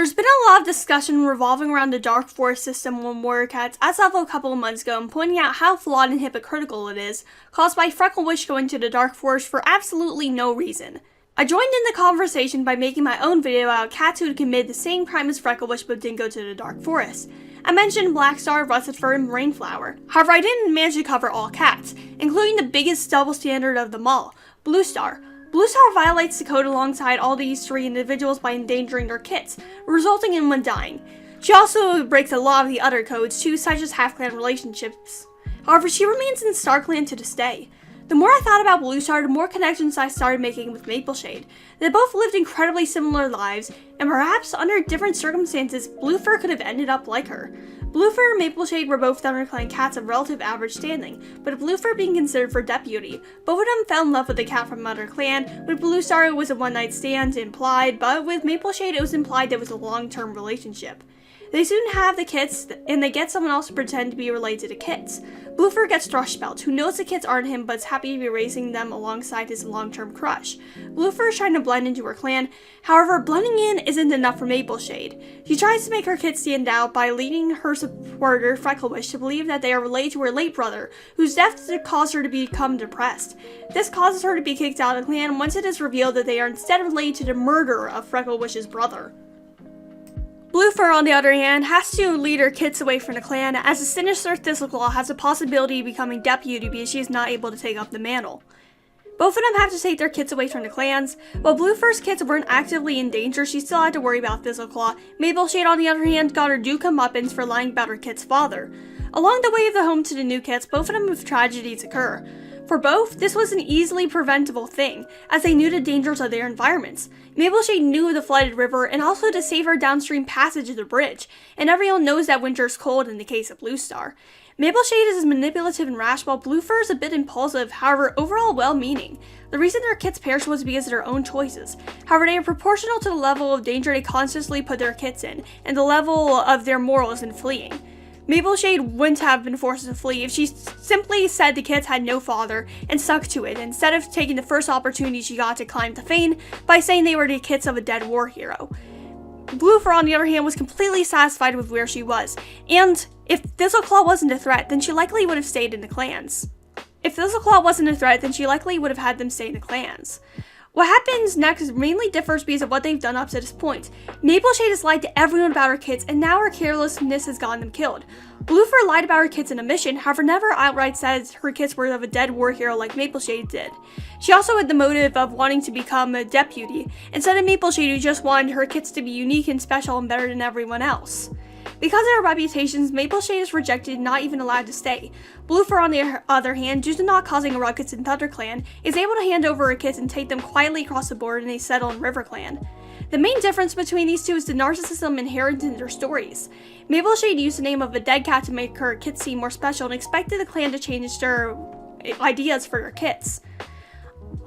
There's been a lot of discussion revolving around the Dark Forest system on Warrior Cats as of a couple of months ago and pointing out how flawed and hypocritical it is, caused by Frecklewish going to the Dark Forest for absolutely no reason. I joined in the conversation by making my own video about cats who had committed the same crime as Frecklewish but didn't go to the Dark Forest. I mentioned Bluestar, Russet Fur, and Rainflower. However, I didn't manage to cover all cats, including the biggest double standard of them all, Bluestar. Bluestar violates the code alongside all these three individuals by endangering their kits, resulting in one dying. She also breaks a lot of the other codes too, such as half-clan relationships. However, she remains in StarClan to this day. The more I thought about Bluestar, the more connections I started making with Mapleshade. They both lived incredibly similar lives, and perhaps under different circumstances, Bluefur could have ended up like her. Bluefur and Mapleshade were both ThunderClan cats of relative average standing, but Bluefur being considered for deputy. Both of them fell in love with a cat from another clan. With Bluestar it was a one-night stand implied, but with Mapleshade it was implied that it was a long-term relationship. They soon have the kits, and they get someone else to pretend to be related to the kits. Bluefur gets Thrushbelt, who knows the kits aren't him but is happy to be raising them alongside his long-term crush. Bluefur is trying to blend into her clan, however blending in isn't enough for Mapleshade. She tries to make her kits stand out by leading her supporter Frecklewish to believe that they are related to her late brother, whose death caused her to become depressed. This causes her to be kicked out of the clan once it is revealed that they are instead related to the murderer of Frecklewish's brother. Bluefur, on the other hand, has to lead her kits away from the clan, as the sinister Thistleclaw has the possibility of becoming deputy because she is not able to take up the mantle. Both of them have to take their kits away from the clans. While Bluefur's kits weren't actively in danger, she still had to worry about Thistleclaw. Mapleshade, on the other hand, got her due comeuppance for lying about her kit's father. Along the way of the home to the new kits, both of them have tragedies occur. For both, this was an easily preventable thing, as they knew the dangers of their environments. Mapleshade knew the flooded river and also the safer downstream passage of the bridge, and everyone knows that winter is cold in the case of Bluestar. Mapleshade is manipulative and rash, while Bluefur is a bit impulsive, however overall well-meaning. The reason their kits perished was because of their own choices. However, they are proportional to the level of danger they consciously put their kits in, and the level of their morals in fleeing. Mapleshade wouldn't have been forced to flee if she simply said the kits had no father and stuck to it, instead of taking the first opportunity she got to climb to fame by saying they were the kits of a dead war hero. Bluefur, on the other hand, was completely satisfied with where she was, and if Thistleclaw wasn't a threat, then she likely would have stayed in the clans. If Thistleclaw wasn't a threat, then she likely would have had them stay in the clans. What happens next mainly differs because of what they've done up to this point. Mapleshade has lied to everyone about her kits, and now her carelessness has gotten them killed. Bluefur lied about her kits in a mission, however never outright said her kits were of a dead war hero like Mapleshade did. She also had the motive of wanting to become a deputy, instead of Mapleshade who just wanted her kits to be unique and special and better than everyone else. Because of their reputations, Mapleshade is rejected and not even allowed to stay. Bluefur, on the other hand, due to not causing a ruckus in ThunderClan, is able to hand over her kits and take them quietly across the board, and they settle in RiverClan. The main difference between these two is the narcissism inherent in their stories. Mapleshade used the name of a dead cat to make her kits seem more special and expected the clan to change their ideas for their kits.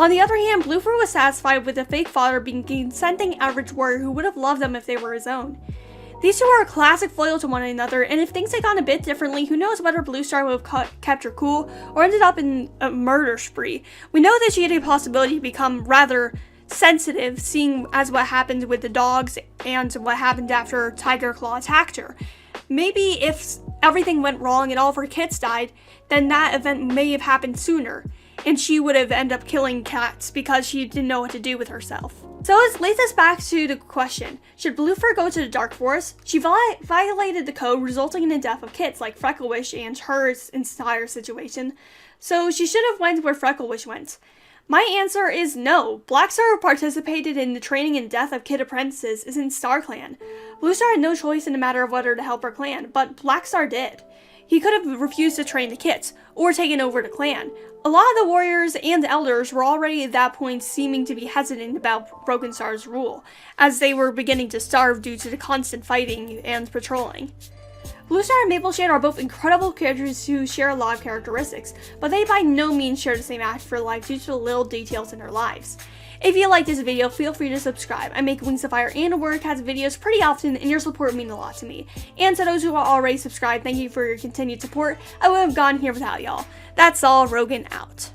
On the other hand, Bluefur was satisfied with a fake father being a consenting average warrior who would have loved them if they were his own. These two are a classic foil to one another, and if things had gone a bit differently, who knows whether Bluestar would have kept her cool or ended up in a murder spree. We know that she had a possibility to become rather sensitive, seeing as what happened with the dogs and what happened after Tiger Claw attacked her. Maybe if everything went wrong and all of her kits died, then that event may have happened sooner, and she would have ended up killing cats because she didn't know what to do with herself. So this leads us back to the question, should Bluefur go to the Dark Forest? She violated the code, resulting in the death of kits like Frecklewish and her entire situation, so she should have went where Frecklewish went. My answer is no. Blackstar, who participated in the training and death of kid apprentices, is in StarClan. Bluestar had no choice in the matter of whether to help her clan, but Blackstar did. He could have refused to train the kits, or taken over the clan. A lot of the warriors and elders were already at that point seeming to be hesitant about Broken Star's rule, as they were beginning to starve due to the constant fighting and patrolling. Bluestar and Mapleshade are both incredible characters who share a lot of characteristics, but they by no means share the same afterlife due to the little details in their lives. If you like this video, feel free to subscribe. I make Wings of Fire and Warrior Cats videos pretty often, and your support means a lot to me. And to those who are already subscribed, thank you for your continued support. I wouldn't have gone here without y'all. That's all, Rogan out.